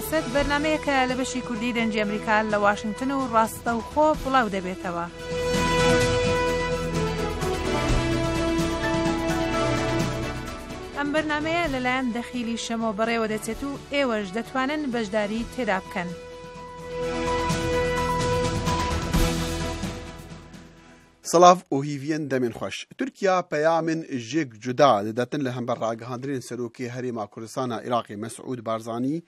سیاست بەرنامەیەکە لە بەشی کوردی دەنجی ئەمریکا لە واشنگتن و ڕاستە و خۆ بڵاو دەبێتەوە. ئەم بەرنامەیە لەلایەن دەخیلی شەمۆ بەڕێوە دەچێت و ئێوەش دەتوانن بەشداری تێدا بکەن. سلاف و هیڤین دەمێن خۆش. تورکیا پەیامن ژێک جودا دەداتن لە هەمبەر ڕاگەهاندنین سەرۆکی هەرێما کوردستانە عێراقی مەسعود بارزانی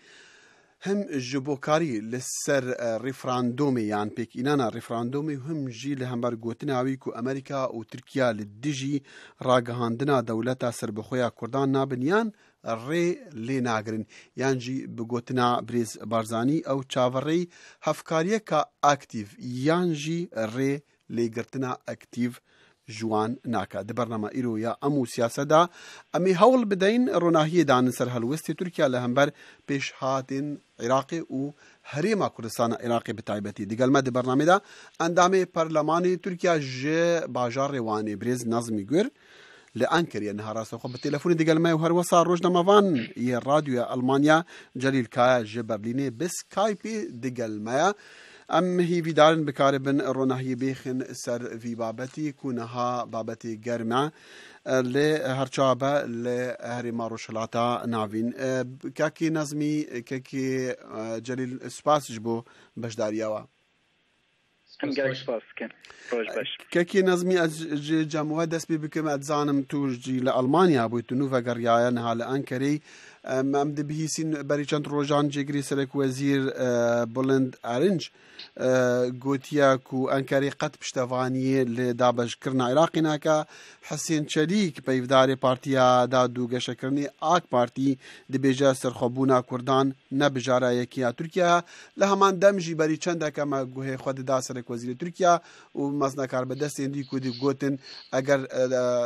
هم ji bo karî li ser referandumê yan pêkînana referandumê him jî li hember gotina wî ku Amerîka û Tirkiya li dijî ragihandina dewleta serbixweya Kurdan nabin yan rê lê nagirin yan jî bi gotina Birêz Barzanî ew çavereyî hevkariyeka aktiv yan jî rê lêgirtina aktiv جوان ناکا. دی برنامه ایرو یا امو سیاست دا امی هول بدین روناهی دان سر هلوستی ترکیه لهمبر پیش هاتین عراقی و هریما کردستان عراقی بتایبتی. دیگل ما دی برنامه دا اندام پارلمانی ترکیه جه باجار روانی بریز نظمی گر لأنكر نهار سوخ بالتليفون ديقال ما وهر وصار روجنا مافان ي راديو ألمانيا جليل كايا جه برليني بسكايبي ديقال ما ام هی ویدارن بکاربن روناهی بیخن سر وی بابتی کونها بابتی گرمه لی هرچابه لی هریما روشلاتا ناوین کاکی نظمی کاکی جلیل سپاس جبو بشداریاوا کاکی نظمی از جمعه دست بی بکم ادزانم تو جی لألمانیا بویتو نوفا گریایا نها لأنکری ام دبهیسین بری چند روزان جگری سرک وزیر بلند ارنج گوتیا کو انکاری قد پشتوانی لدابش کرنا عراقی ناکا حسین چلیک پیفدار پارتیا دادو گشکرنی آک پارتی دبیجا سرخوبونا کردان نبجارا یکیا ترکیا لهمان دمجی بری چند کما گوه خود دا سرک وزیر ترکیا و مزنا کار بدست اندی کو دی گوتن اگر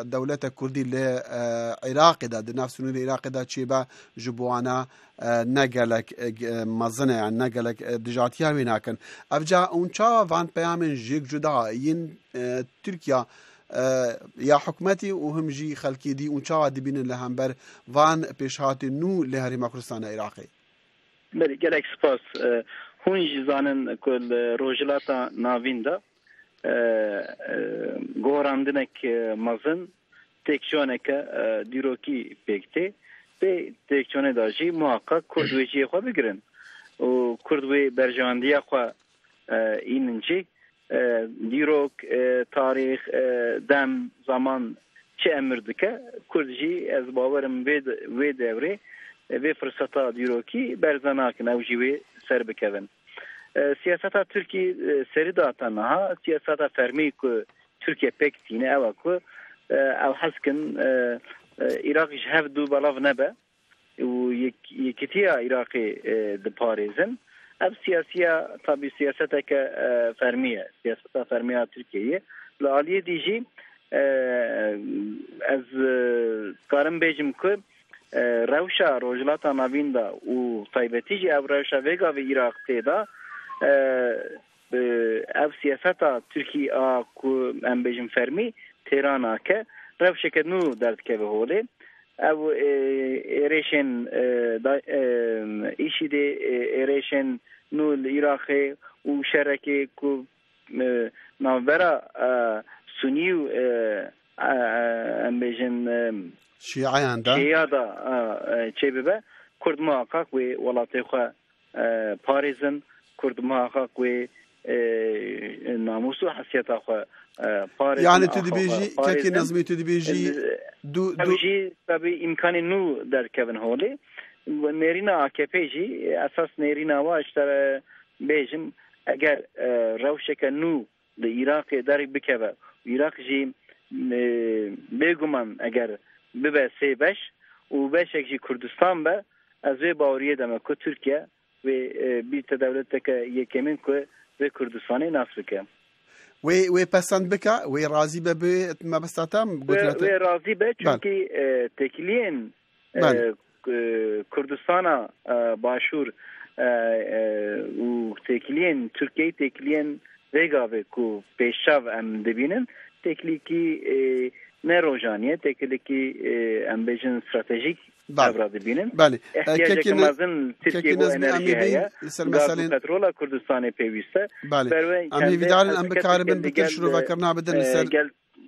دولت کردی لعراق دا نفسونی عراق دا چیبا جبوانا نگلک مزنه يعني نگلک دجاتیار ویناکن افجا اونچا وان پیامن جیک جدا ین ترکیا یا حکومتی و هم جی خلکی دی اونچا دبین لهمبر وان پیشهات نو لهرما کردستان عراقی بله گلک سپاس هون جزانن کل روجلاتا ناویندا گوراندنک مزن تکشونک دیروکی پکتی به تکچونه داشی محقق کردویچی خوا بگیرن و کردوی برجاندی خوا ایننچی دیروک تاریخ دم زمان چه امرده که کردجی از باورم وی دوره وی فرصتا دیروکی برزناکن او جیوی سر بکوین سیاستا ترکی سری داتن ها سیاستا فرمی که ترکیه پکتینه او که او حسکن عراقی هف دو بلاف نبه و یکتیا عراقی دپاريزن اب سیاسیه طبی سیاسته که فرمیه سیاسته فرمیه ترکیه لالیه دیجی از کارم بیجم که روشا روجلاتا نویندا و طیبتیجی او روشا ویگا و عراق تیدا او سیاسته ترکیه که ام بیجم فرمی تیرانا که روشه که نو درد که به حوله او ایریشن ایشی ده ایریشن نو العراقی و شرکه که نوبرا سنی و امبیجن شیعیان دا شیعه دا چه ببه کرد محقق و ولاتی خواه پاریزن کرد محقق و ناموس و حسیت خواه يعني تدبيجي كاكي نظمي تدبيجي دو طبي امكاني نو در كيفن هولي نيرينا اكيبيجي اساس نيرينا واشتر بيجم اگر روشك نو لعراق در بكبه عراق جي بيگومن اگر ببه سي بش و بشك جي كردستان به از باوريه دمه که ترکیه و بیت دولتك یکمین که و کردستانی نصف که وی پسند بکه وی راضی به ما بستاتم وی راضی به چونکی تکلین کردستان باشور و تکلین ترکیه تکلین ویگاوه که پیشاو ام دبینن تكليكي نروجانية تكليكي امبيجن استراتيجيك ابراد بينن بالي احتياجك مازن تركيا بو انرجي هيا مثلا بترول كردستان بيويستا بالي ام هيدارن ام بكاربن بتشرو فكرنا بدل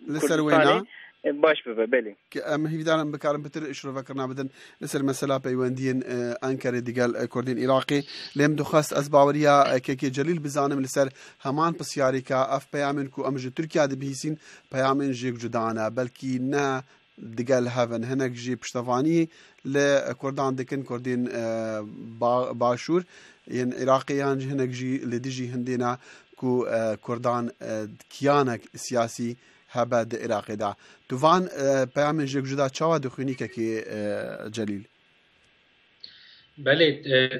لسر وينا باش ببالي ام هيدارن بكاربن بتر شرو فكرنا بدل لسر مسألة بيوندين انكر ديقال كردين عراقي لم دخست اسباوريا كي جليل بزانم لسر همان بسياريكا اف بيامن كو امج تركيا دبيسين بيامن جيك جدانا بلكي نا دقال هافن هناك جي بشتفاني لكردان دكن كردين باشور ين عراقيان هناك جي لديجي هندينا كو كردان كيانك سياسي هبا د عراقي دا توفان بيامن جيك جدا چاوا دخونيكا كي جليل بله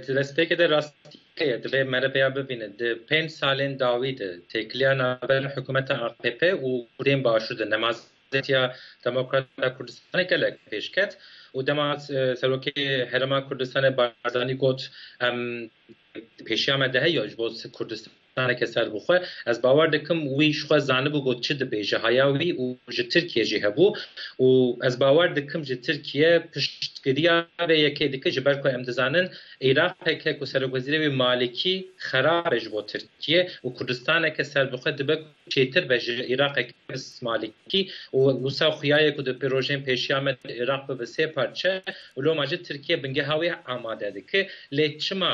دسته ده راستی دبی مره بیا ببینه ده 5 سالین داوید تکلیه نابر حکومت AKP و کردین باشور ده نمازتیا دموکرات کردستان کلک پیش کرد و دماز سروکی هرما کردستان بارزانی گوت پیشی آمده هیاج باز کردستان که سر بخواه از باور دکم ویش خواه زانه بو گوت چه دبیجه هایاوی و جه ترکیه جه هبو و از باور دکم جه ترکیه پشتگیریا به یکی دکه جبر که امتزانن عراق که که سروگزیره مالکی خرابش با ترکیه و کردستان که سر بخواه دبک چیتر به عراق که بس مالکی و سا خویای که دو پروژین پیشی آمد عراق به سه پارچه و لو ماجد ترکیه بنگه هاوی آماده دکه لیچما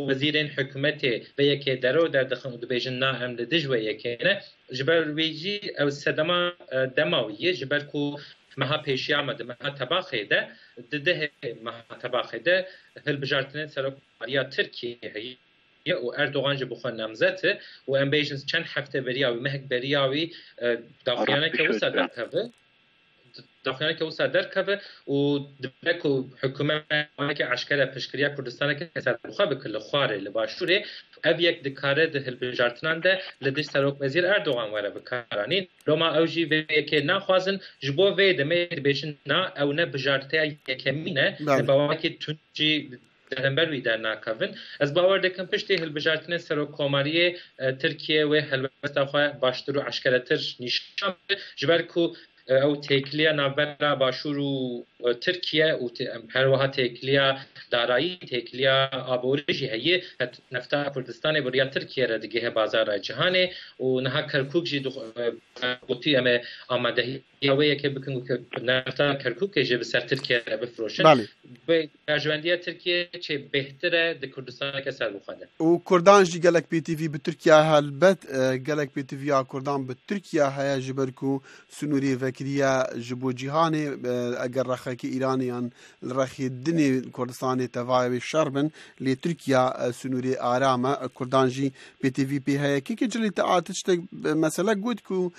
وزیرین حکومتی به یکی درو در دخل دبیجن نا هم لدجوه یکینه جبر ویجی او سدما دماویه جبر کو مها پیشی آمده مها تباخه ده ده مها تباخه ده هل بجارتنه سرکاریا ترکیه هی و اردوغان جه بخواه نمزته و ام بیجنز چند هفته بریاوی مهک بریاوی داخلیانه که وسا در کبه داخلیانه که وسا در کبه و دبکو حکومت که عشکره پشکریا کردستانه که سر بخواه بکل خواره لباشوره اب یک دکاره ده هلبجارتنان ده لدش سروک وزیر اردوغان واره بکارانین روما اوجی و یکی نخوازن جبو وی دمه بیشن نا او نه بجارته یکمینه باوکی تونجی دهنبر وی در ناکاون از باور دکم پشتی هلبجارتن سروک کوماری ترکیه و هلبستا خواه باشتر و عشکرتر نشان جبر کو او تکلیه نابرا باشور و ترکیه و هر وها تکلیه دارایی تکلیه آبوریجی هیه نفتا کردستان بریا ترکیه را دیگه بازار جهانه و نها کرکوک جی گوتی امه آماده هیوه که بکنگو که نفتا کرکوک جی بسر ترکیه را بفروشن و برجواندیه ترکیه چه بهتره ده کردستان که سر بخواده و کردان جی گلک پی تی وی به ترکیه هلبت گلک پی تی وی ها کردان به ترکیه هیا جبرکو سنوری وکریه جبو جهانه اگر رخ که ایرانیان رخی دنی کردستان تفاعل شربن لترکیا سنوری آرامه کردانجی پی تی وی پی هایی که جلی تعاتش مثلا گود کو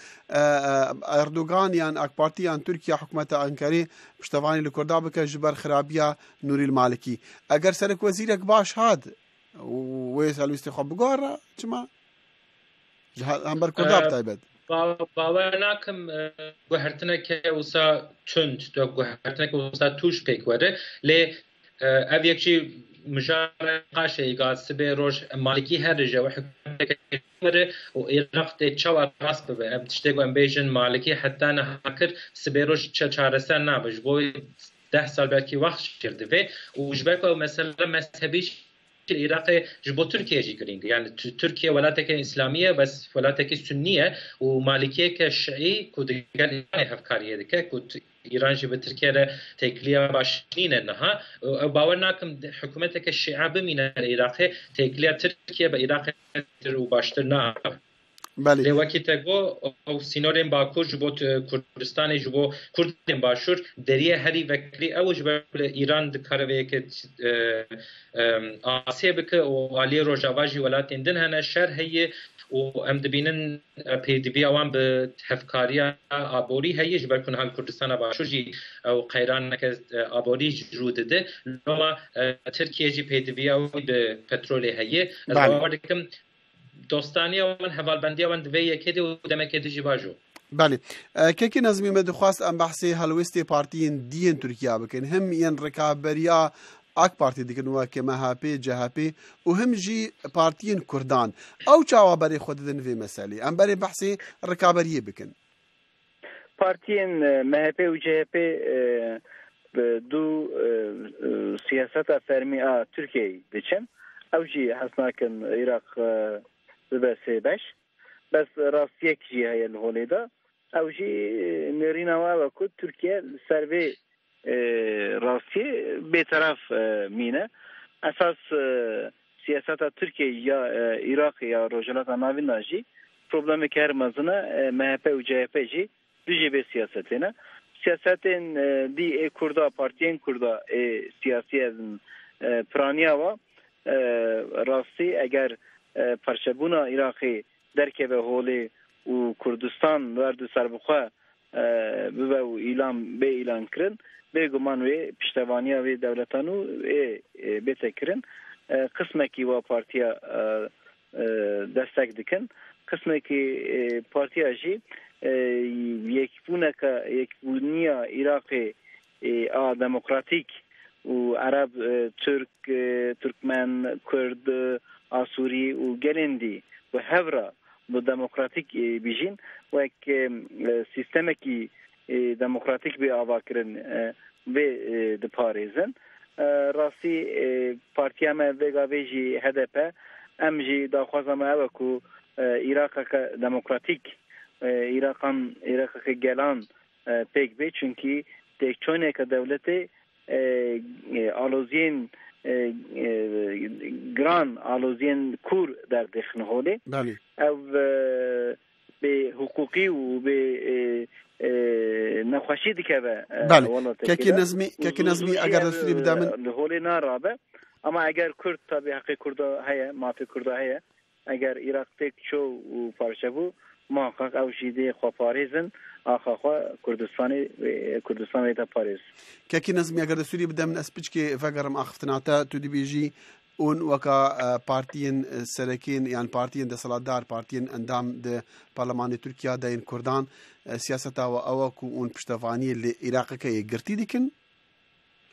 اردوغانیان اک پارتیان ترکیا حکومت انکاری پشتوانی لکردا بکه جبر خرابیا نوری المالکی اگر سرک وزیر اک باش هاد ویسال استخواب بگوار چما هم بر کردا بتایبد باور ناکم گوهرتنه که وسا چند دو گوهرتنه که وسا توش پیک وره لی او یکچی مجار قاشه ایگاد سبه روش مالکی هر رجا و حکومت که وره و ایراق ده چوا راست ببه ام تشته گو ام بیجن مالکی حتی نهاکر سبه روش چاره سر نابش بوی 10 سال بلکی وقت کرده و جبه که مثلا مذهبیش العراق جبو تركيا جي كرينج يعني تركيا ولاتك إسلامية بس ولاتك سنية ومالكية كشيعي كود قال هفكارية ذكر كود إيران جب تركيا تكليا باشنين إنها باورناكم حكومتك الشيعة بمن العراق تكليا تركيا بعراق وباشترنا بله لوکی تگو او سینورین باکور جبوت کردستان جبو کردین باشور دریه هری وکری او جبر ایران دکاره که آسیب که و علی روجاواجی ولاتین دن هنه شر هی و ام دبینن پی دی بی اوان به هفکاریا آبوری هی جبر کن حال کردستان باشور جی او قیران که آبوری جرود ده لما ترکیه جی پی دی بی او به پترول هی از باوردکم دوستانی و من حوالبندی و دویه کدی و دمه کدی جواجو. بله. که نظمی مدخواست ام بحثی هلوستی پارتیین دین ترکیه بکن هم این رکابریا اک پارتی دیگه نوع که مهاپی جهاپی و هم جی پارتیین کردان او چاوا برای خود دن وی مسئله ام برای بحثی رکابریه بکن. partiyên MHP û CHP du siyaseta fermî a Tirkiyeyê diçin. Ew jî hes nakin Iraq bibe sêbeş. Bes rastiyek jî heye li holê de. Ew jî nêrîna we ku Tirkiye li ser vê rastiyê bêteraf mîne. Esas siyaseta Tirkiye ya Iraq ya Rojhilatê Navîn de jî problemek her mezine MHP û CHP jî du jî vê siyasetê ne. Siyasetên dî Kurda, partiyên Kurda siyasî ezin piraniya wa rastî eger parçebûna Iraqê derkeve holê û Kurdistan werdu serbixwe bibe û îlan bê îlan kirin bêguman wê piştevaniya wê dewletan û bête kirin qismekî wa partiya destek dikin qismekî partiya jî yekbûniya Iraqê a demokratîk û Arab, Türk, Türkmen, Kurd, Asûrî û gelên dî bi hevra bi demokratîk bijîn wek sîstemekî demokratîk bê avakirin vê diparêzin. Rastî partiya me vêga vê jî HDP em jî daxwaza me ew e ku Iraqeke demokratîk Iraqeke gelan pêk bê çünkî têkçûneke dewletê aloziyên giran aloziyên kûr derdixin holê ev bê hukukî û bê nexweşî dikeve kekî nezmî eger destûrî bide min li holê narabe ama eger Kurd tabi heqê Kurda heye mafê Kurda heye eger Iraq têkçû û parçebû muhakkak ew jî dê xwe parêzin axa xwe Kurdistanê de parêz. Kekî nezmî eger destûrî bide min ez piçkê vegerim axiftinata tu dibêjî ûn weka partiyên serekên yan partiyên deselatdar partiyên endam di Parlemanê Tirkiya de yên Kurdan siyaseta we ew ku hûn piştevaniyê li Iraqeke yê girtî dikin?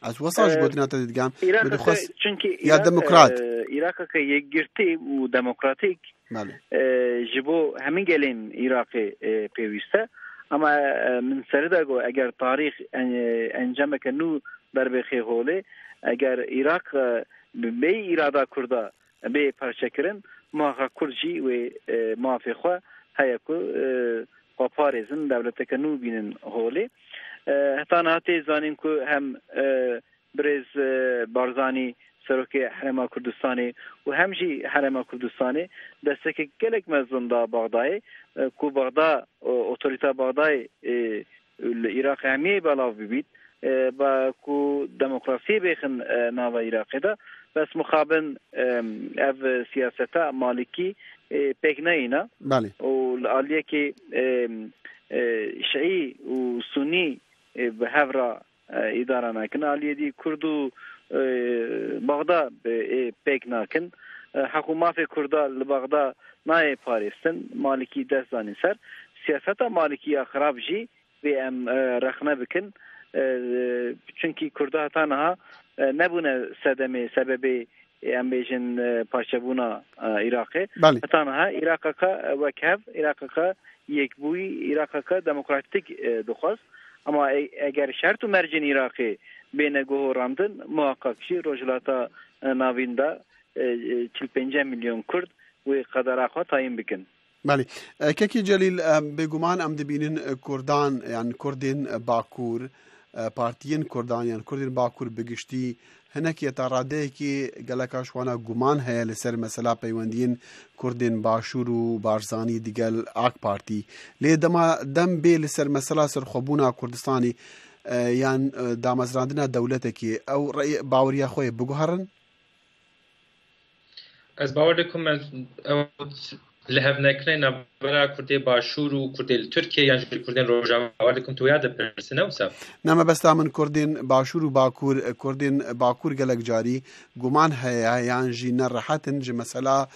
Ez wesa ji gotina te didigam çünkü ya demokrat Iraqeke yê girtî û demokratîk ji bo hemîn gelên Iraqê pêwîst e ama min serî de got eger tarîx encameke nû derbêxê holê eger Iraq bê îrada Kurda bê parçekirin muhakkak Kurd jî wê mafê xwe heye ku xwe parêzin dewleteke nû bînin holê. Heta nihatê zanîn ku hem Birêz Barzanî serokê Herêma Kurdistanê û hem jî Herêma Kurdistanê destekek gelek mezin da Baxdayê ku Baxda otorîta Baxdayê li Iraqê hemiyê belav bibît ku demokrasiyê bêxin nava Iraqê de bes mixabin ev siyaseta Malikî pêk neyîne û li aliyekê Şiî û Sunî bi hevra îdara nakin aliyê dî Kurd û Baxda pêk nakin heqû mafê Kurda li Baxda nayê parêstin Malikî dest zanîn ser siyaseta Malikî ya xirab jî vê em rexne bikin çünkü Kurda heta niha nebûne sedemê sebebê em bêjin parçebûna Iraqê heta niha Iraqeke wek hev Iraqeke yekbûyî Iraqeke demokratîk dixwast ama eger şert û mercên Iraqê bêne guhorandin muhakkak jî Rojhilata Navîn de 45 milyon Kurd wê qedera xwe tayin bikin. Belê Kekî Celîl bêguman em dibînin Kurdan yan Kurdên Bakur partiyên Kurdan yan Kurdên Bakur bigiştî hinek yeta radeyekî geleka şwana guman heye li ser mesela peywendiyên Kurdên Başûr û Barzanî digel AK Partî lê dema dem bê li ser mesela serxwebûna Kurdistanê yan damezrandina dewletekî ew baweriya xwe biguherin? Ez bawer dikim li hevnekirin navbera Kurdê Başûr û Kurdê li Tirkiye yan ji Kurdên Rojava bawer dikim tu ya dipirsin wisa Neme besta min Kurdên Başûr û Bakur Kurdên Bakur gelek carî guman heye yan jî nerehetin ji mesela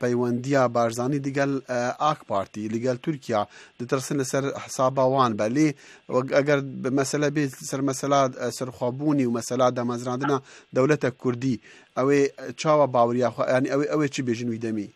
peywendiya Barzanî digel AK Partî li gel Tirkiya ditirsin li ser hesaba wan be lê eger mesele bê ser mesela serxwebûnî û mesela damezrandina dewletek Kurdî ew ê çawa baweriya xwe yanî ew ê çi bêjin wî demî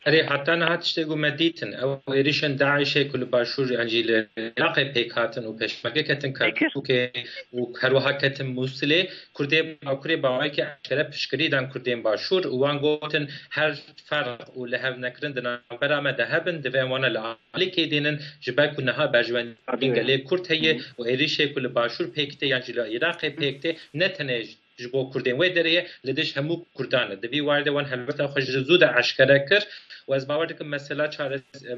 اره حتی نه تشتگو مدیتن او ایریشن داعش کل باشور انجیل عراق پیکاتن و پشمکه کتن کرد که و هروها کتن موصله کرده باکوری باوی که اشکره پشکری دان کردیم باشور و وان گوتن هر فرق و لحو نکرن دنا برامه دهبن دوامانه لعالی که دینن جبک و نها برجوان بینگله کرد هیه و ایریش کل باشور پیکته انجیل عراق پیکته نتنج جبو کردین و دریه لدش همو کردانه دوی وارد وان هلبته خوش زود عشکره کرد و از باور دکم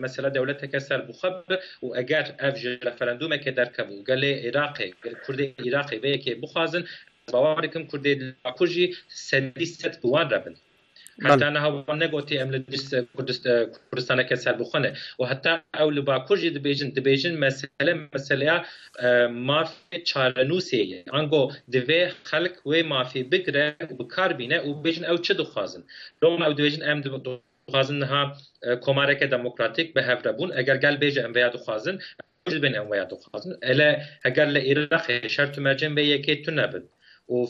مسئله دولت کسر بخب و اگر افج رفراندوم که در کبو گله عراقی کرد عراقی به که بخوازن باور دکم کرد باکوجی سندیست بوان ربن حتی نه وان نگوتی املدیس کردستان کسر بخونه و حتی اول باکوجی دبیجن مسئله مافی چارنوسیه انگو دوی خلق و مافی بگره و بکار بینه و بیجن او چه دخوازن روم او دویجن ام خوازن ها کمارک دموکراتیک به هفربون اگر گل بیجه ام ویادو خوازن بین ام ویادو خوازن الا اگر لعراق شرط مرجم به یکی تو نبن و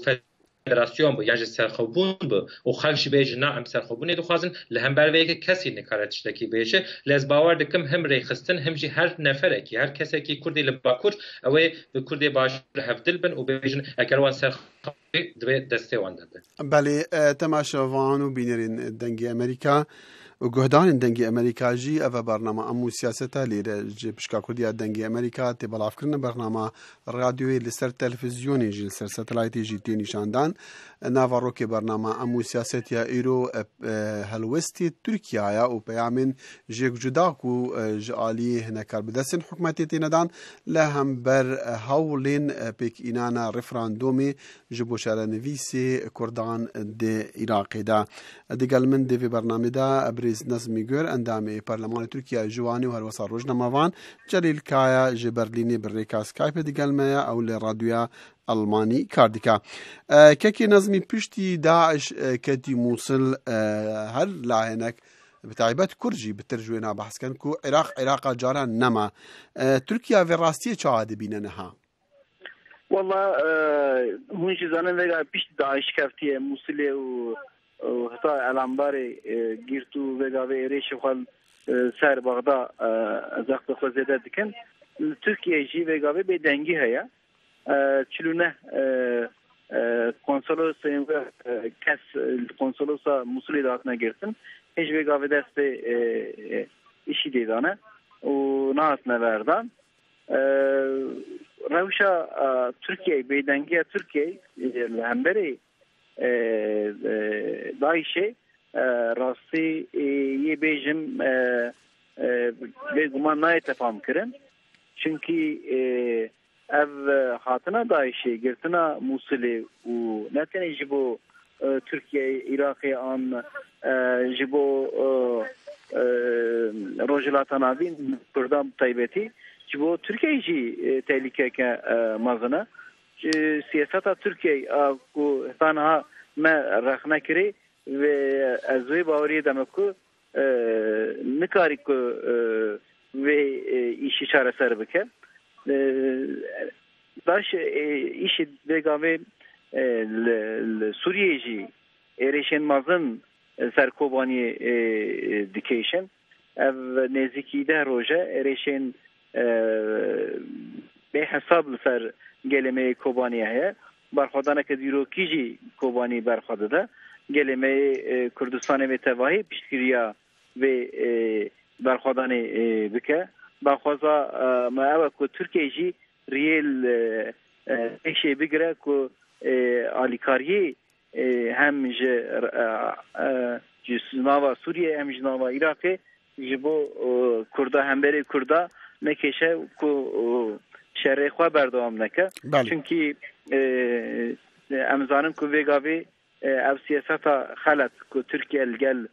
فدراسیون بو یعنی سرخوبون بو و خلش بیجه نا ام سرخوبون دو خوازن لهم بر ویگه کسی نکارتشتکی بیجه لز باور دکم هم ریخستن همجی هر نفره کی هر کسی کی کردی لباکور اوی به کردی باش هفدل بن و بیجن اگر وان سرخوبون دوی دسته وان داده بله تماشاوان و بینرین دنگی امریکا و گهدان دنگی امریکا جی او برنامه امو سیاستا لیره جی پشکا کردیا دنگی امریکا تی بلاف کرن برنامه رادیوی لسر تلفزیونی جی لسر ستلایتی جی تی نشاندان ناوارو که برنامه امو سیاست یا ایرو هلوستی ترکیه یا و پیامن جیگ جداکو جالی هنکار بدسن حکمتی تیندان لهم بر هولین پیک اینانا رفراندومی جبو شارنویسی کردان ده عراقی دا دیگل من ده برنامه دا ابریز نظمی گر اندام پارلمان ترکیه جوانی و هروسا روزنامه‌وان جلیل کایا جبرلینی بریکا سکایپ دیگل مایا او لرادیو المانی کاردیکا ککی نظمی پشتی داعش کتی موصل هر لاهنک بتعیبت کرجی بترجوینا بحث کن کو عراق جاران نما ترکیه و راستی چه بینه نها والله هون چیزانه وگا پیش داعش کفتی موصل و حتی علامبار گیرتو وگا و ایریش خال سر بغدا زخت خوزیده دکن ترکیه جی وگا به دنگی هیا چلونه کنسولوس کس کنسولوس موصل داتنا گرتن هیچ وگا و دست işi دیدانه و ناس نوردان روشا ترکیه بیدنگی ترکیه همبری دایشه راستی یه بیجم به گمان نای تفاهم کرن çünkü ev hatına dayişe girtina Musul'e u netene jibo Türkiye Irak'e an jibo rojlatana bin Kurdam taybeti jibo Türkiye ji tehlike ke mazına siyasata Türkiye ku tanha me rakhna kiri ve azwe bawri demeku nikari ku ve işi çare ser bike daş işi vegave Suriyeci erişen mazın serkobani dikeşen ev nezikide roja erişen به حساب سر گلمه کوبانی هست برخوردانه که دیروکیجی کوبانی برخورده گلمه کردستان و تواهی پیشگیریا و برخوردانه بکه برخوازا ما اوه که ترکیه جی ریل ایشه بگره که آلیکاریه هم جناوا سوریه هم جناوا عراقه جبو کرده هم بره کرده نکشه که شرعی خواه بردوام نکه چونکی امزانم که ویگاوی او سیاستا خلط که ترکیه الگل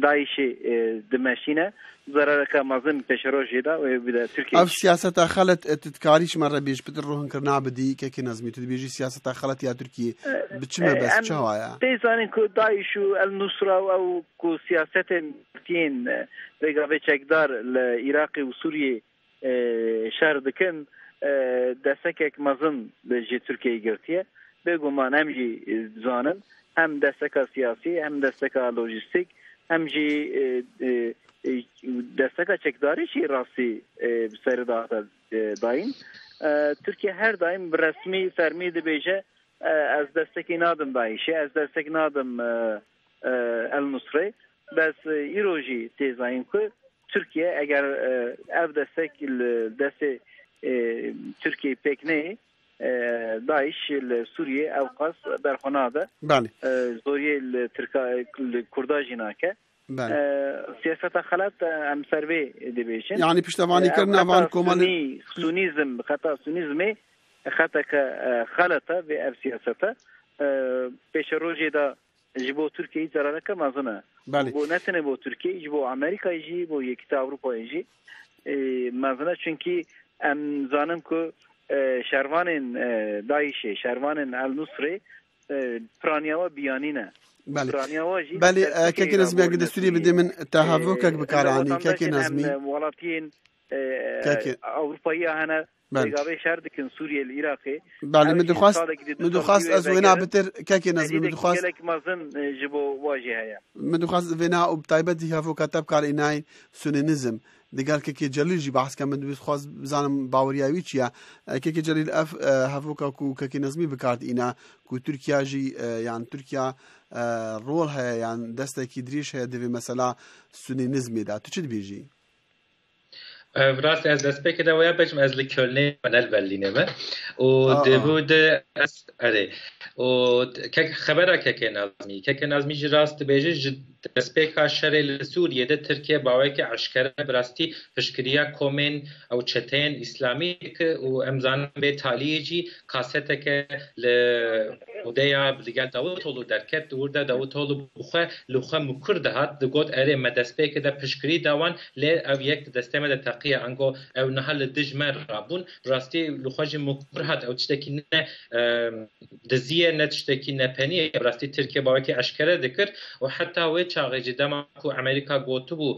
دایشی دمشینه ضرر که مازن پیشروش جدا و بده ترکیه او سیاستا خلط تتکاریش مره بیش بدر روحن کرنا بدی که نظمی تو بیجی سیاستا خلط یا ترکیه بچمه بس چه هوایا تیزانین که دایش و النصره او که سیاست تین ویگاوی چکدار لعراق و سوریه شهر دکن دستک مازن به ترکیه گرتیه بگمان هم جی زانن هم دستک سیاسی هم دستک لوجستیک هم جی سیاستا چکداری شی راستی بسر داین ترکیه هر دایم رسمی فرمید بیشه از دستکی نادم دایشه از دستک نادم النصره بس ایروجی تیزاین که ترکیه اگر اف دستک دست ترکیه پکنه داعش سوریه اوقاس برخناده بله زوریه کرداجی ناکه سیاست خلط ام سروی دبیشن یعنی پشتوانی کردن اوان کومال سونیزم خطا سونیزمی خطا خلطه و اف سیاسته پیش روزی دا جبو ترکیه زراره که مازنه بو نتنه بو ترکیه جبو امریکا جی بو یکتا اروپا جی مازنه چونکی ام زانم که شروان داعش شروان النصره پرانیاوا بیانینه بله كي نزمي قد سوريا بدي من تهافوكك بكاراني كي نزمي ولاتين اوروبيه هنا رقابه شردكن سوريا العراقي بله مدخواست از ونا بتر كي نزمي مدخواست لك مازن جبو واجهه مدخواست ونا وبتايبت هافوكا تبكار اناي سونينزم دقال كي جليل جي بحث كم بدي خواص بزانم باورياوي چيا كي جليل اف هافوكا كو كي نزمي بكارت انا كو تركيا جي يعني تركيا رول هي يعني دستكي دريش هي دفي مثلا سني نزمي دا تو چد بيجي راست از دست که دویا بچم از لکلنه منال برلینه ما و دبود از اره و که خبره که نظمی راست بیجه دست که شر لسوریه ده ترکیه باوی که عسکر براستی فشکریا کومن او چتین اسلامی که و امزان به تالیجی کاسته که ل ودیا دیگر داوت اولو درکت ورده داوت اولو بخه لوخه مکرده هات دگود اره مدست که ده فشکری دوان ل او یک دستمه ده تقیه انگو او نهال دجمر رابون راستی لوخه مکر هات او تشتکی نه دزیه نه تشتکی نه پنی راستی ترکیه باوی که عسکر دکر و حتی و چاقی جدما کو امریکا گوتو بو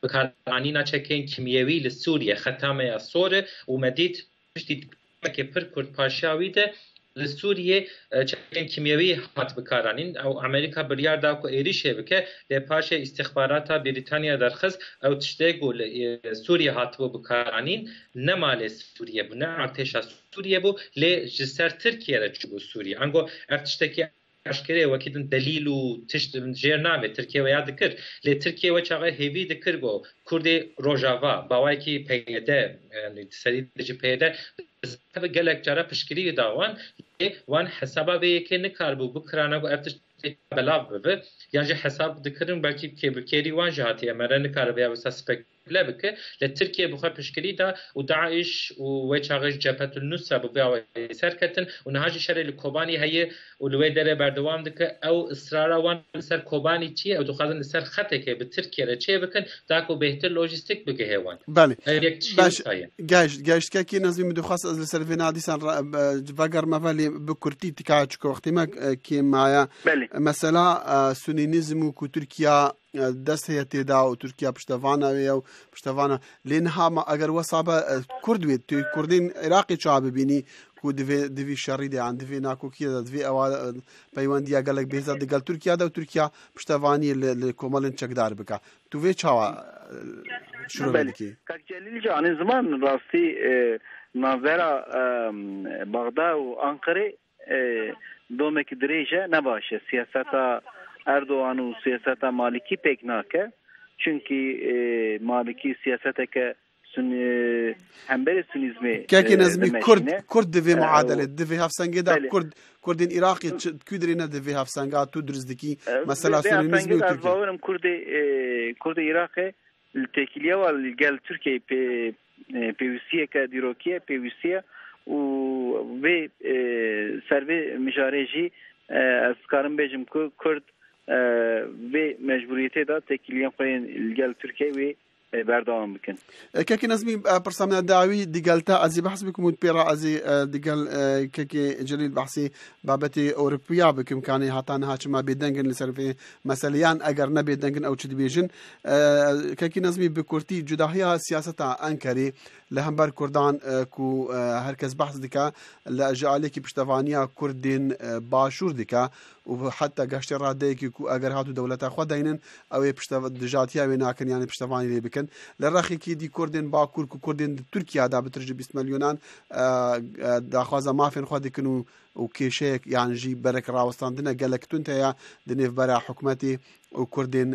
بکارانینا چکین کیمیوی لسوریه ختامه سوره و مدید پشتی که پر کرد پاشاوی ده لسوریه چکین کیمیوی هات بکارانین او امریکا بریار دا کو ایریشه بکه له پاشه استخبارات بریتانیا درخص او تشته گول سوریه هات بو بکارانین نه مال سوریه بو نه ارتش سوریه بو له جسر ترکیه را چبو سوریه انگو ارتشتکی عسكري وكيدن دليل وتشت جيرنامه تركيا وياد ذكر لتركيا وچاغه هيوي ذكر گو كردي روجاوا باواكي پيده يعني تسريد جي پيده گلك جرا پشكري داوان وان حسابا به که نکاربو بکرانا گو ارتش بلاو به يعني حساب ذكرن بلكي كيري وان جهاتي امر نکاربو یا سسپك لبكه لتركيا بخا پشكري دا وداعش وچاغه جبهه النصره بو سركتن ونهاج شر الكوباني هي ولوي دره بردوام دك او اصرار وان سر كوباني تي او دخازن سر خطه که به تركيا را چه بكن داكو بهتر لوجستيك بگه هوان بله باش گشت که نظمی مدخواست از سرفینا دیسان وگر مفلی بکرتی تکاچ کو اختیما که مایا مثلا سنینیزم و تركيا دست هي تدا و تركيا پشتوانه و پشتوانه لینها ما اگر وصابه کردوی تو کردین عراقی چا ببینی کو دوی شریده عند دوی ناکو کیه دوی اوا پیوندیا گلک بهزا دگل تركيا دا و تركيا پشتوانی لکومالن چکدار بکا تو وی چا شروع بکی کجلیل جان زمان راستی نظر بغداد و انقره دومک دریجه نباشه سیاست اردوغان و سیاست مالکی پک ناکه چونکی مالکی سیاست که همبر سونیزمی که نظمی کرد دوی معادله دوی هفسنگه دا کردین عراقی کدرینه دوی هفسنگه تو درزدکی مثلا سونیزمی و ترکیه کرد عراقی التکیلیه و الگل ترکیه پیوسیه که دیروکیه پیوسیه و سروی مجارجی از کارم بیجم که کرد و مجبوریته دا تکیلیان خوین الگل ترکیه و بردوام بکن كي نزمي برسامنا داوي ديقالتا ازي بحث بكم وتبيرا ازي ديقال كي جليل بحثي بابتي اوروبيا بكم كان هاتان هاچما بيدنگن لسرفي مسليان اگر نبي دنگن او چدي بيجن كي نزمي بكورتي جداهيا سياستا انكري لهمبر كردان كو هركز بحث دكا لاجالي كي بشتفانيا كردين باشور دكا و حتا گەشتی ڕادەیەکی و ئەگەر هاتو دەوڵەتە خۆ دەینن ئەوێ دژاتیاوێ ناکەن یانی پشتەوانی لێ بکەن لە ڕەخێکی دی کوردێن باکوورک و کوردێن تورکیادا بترژ 20 ملیۆنان داخوازە مافێن خوا دەکەن و کێشەیەک یانژی بەرەک ڕاوەستاندنە گەلەکتون هەیە دنێڤ بەرە حکوومەتی و کوردێن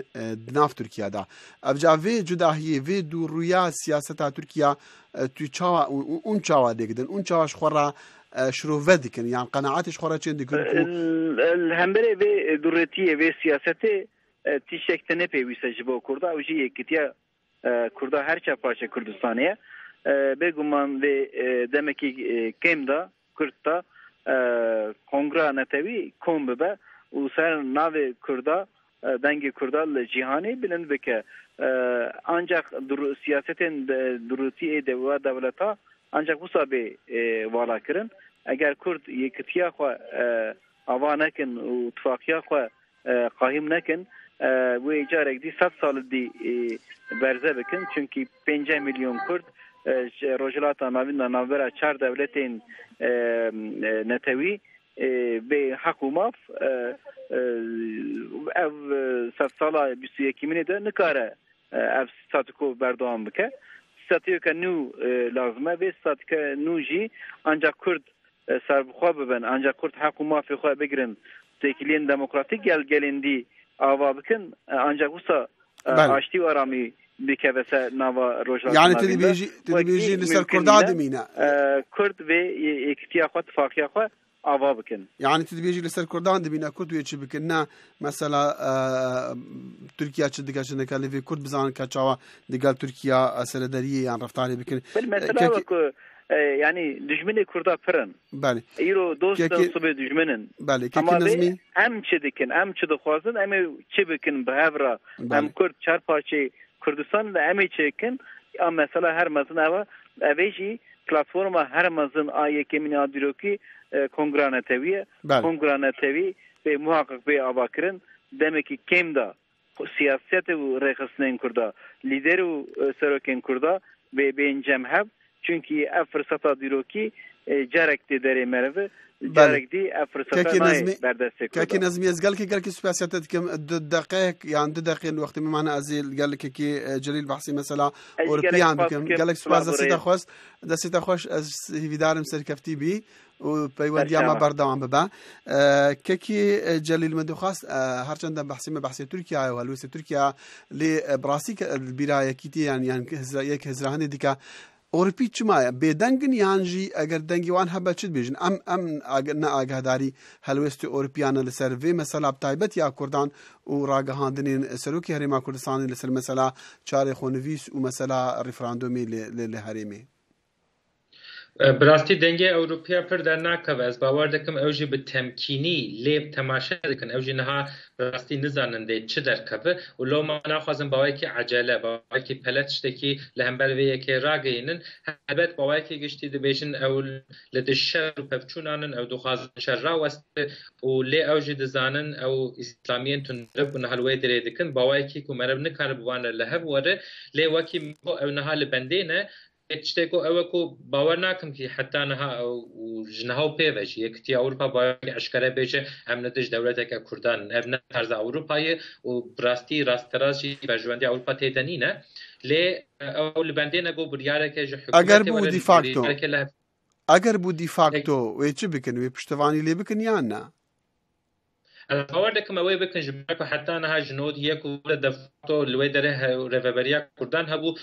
ناف تورکیادا ئەفجا vê cudahiyê vê dûrûya siyaseta Tirkiya tu çawa û çawa dêkidin û çawa ji xwe re şirove dikin yan qenaetê ji xwe re çê dikin hemberê vê dûretiyê vê siyasetê tîşek te nepêwîste ji bo Kurda ew jî yekîtiya Kurda her çapaşe Kurdistanê ye bêguman vê demekî kêm da Kurd da kongra netewî kom bibe û ser navê Kurda dengê Kurda li cîhanê bilind bike ancak siyasetên durûtiyê de ve devleta ancak bu sabê vala kirin eger Kurd yekîtiya xwe ava nekin û tifaqiya xwe qahîm nekin wê carek dî 100 sal dî berze bikin çünkü 5 milyon Kurd rojilata navîna navbera 4 devletên netewî bê heq û maf ev 100 sala 21 de nikare ev statiko berdewam bike statiyeka nû lazim e vê statike nû jî ancak Kurd serbixwe bibin ancak Kurd heq û mafê xwe bigirin têkiliyên demokratîk gelên dî ava bikin ancak wisa aştî û aramî bikeve ser nava rojilata yani tedbêjî li ser Kurda dimîne Kurd vê yekîtiya xwe tifaqiya xwe ava bikin yani tedbêjî li ser Kurdan dibîne Kurd wê çi bikin ne mesela Tirkiya çi dike çi neke lê vê Kurd bizanin ka çawa digel Tirkiya seredariyê yan reftarê bikin mesela ku yani dijminê Kurda pirin îro dostên sibê dijminin ama em çi dikin em çi dixwazin em ê çi bikin bi hev re em Kurd çar parçê Kurdistan ve em ê çi bikin mesela her mezin eva evê jî platforma her mezin a yekemîn a dîrokî kongra netewî kongra netewî ve muhakkak bê ava kirin demekî kêm da siyasetê û rêxistinên Kurda lîder û serokên Kurda vê bên cem hev çünkü ev fırsata dîrokî carek tê derê mereve carek dî ev fırsata nayê berdestê Kurda kekî nezmî ez gelekî spesiyete dikim 2 deqeyek yan 2 deqeyên wextê min mane ez ê gelekekî Celîl behsî mesela Ewropiyan bikim gelek spas destê te xweş ez hîvîdarim serkeftî bî û peywendiya me berdewam bibe kekî Celîl min dixwast herçend behsî me behsê Tirkiya û helwestê Tirkiya lê birastî bîrayekî tê yan yek hezrahanê dike Ewropî çima ye bêdengin yan jî eger dengê wan hebe çi dibêjin em ne agadarî helwestê Ewropiyan li ser vê mesela bi taybet ya Kurdan û ragihandinên serokê Herêma Kurdistanê li ser mesela çarê xwenivîs û mesela referandumê li herêmê براستی دنگه اوروپیا پر در ناکه از باور دکم اوجی به تمکینی لیب تماشا دکن اوجی نها براستی نزاننده چه در کبه و لو ما ناخوازم باوی که عجله باوی که پلتش دکی لهمبر ویه که راگینن البت باوی که گشتی دبیشن او لدشر و پفچونانن او دخوازن شر را وست و لی اوجی دزانن او اسلامیین تنرب و نهالوی دره دکن باوی که کمرب نکار بوانه لهب وره لی وکی او نها لبندینه اشتكو اوكو باور ناكم كي حتى نها جنها بيفش يكتي اوروبا باور اشكره بيجه امنتج دولتك كردان ابن طرز اوروباي وبراستي راستراشي برجوندي اوروبا تيدنينه لي او لبندينا جو بريارك اگر بو دي فاكتو ويچ بكن وي پشتواني لي بكن يانا باور دكم اوي بكن جبكو حتى نها جنود يكو دفتو لوي دره ريفبريا كردان هبو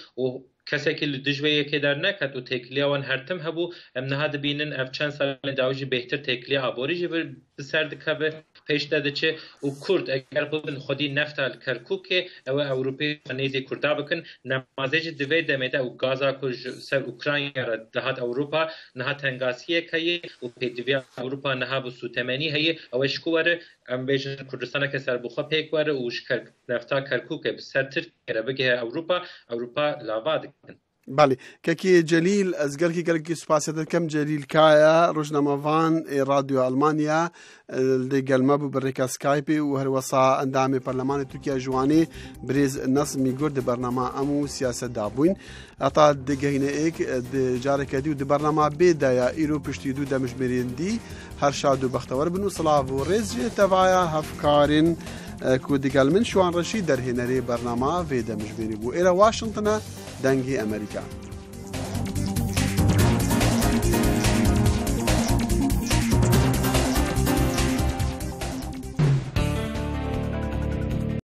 کسی که دجویی که در نکرد و تکلیه وان هرتم هبو امنها دبینن اف چند سال داوجی بهتر تکلیه آبوریجی بر سرد کبه پیش داده چه و کرد اگر بودن خودی نفتال کرکوک او اوروپی نیزی کردا بکن نمازج دوی دمیده و گازا کج سر اوکراین را دهات اوروپا نها تنگاسیه که و پیدوی اوروپا نها بو سوتمنی هی او اشکواره ام بیشن کردستان که سر بخوا پیک واره و نفتا کرکوک سر ترکیه را بگه اوروپا لاوا بله كي جليل أزقلكي قالكي سباسيت كم جليل كايا روجنا مافان راديو ألمانيا اللي قال ما بريكا سكايبي وهروصا اندامي برلمان تركيا جواني بريز النص ميقول دي برنامج أمو سياسة دابوين أطا دقهينا إيك جارك ديو دي برنامج بيدايا إيرو بشتيدو دا مجبرين دي هرشادو بختور بنو صلاف وريز جي تبعيا هفكارين كودي قال من شوان رشيد در هنري برنامج فيدا مجبرين بو إلى واشنطن دنگی امریکا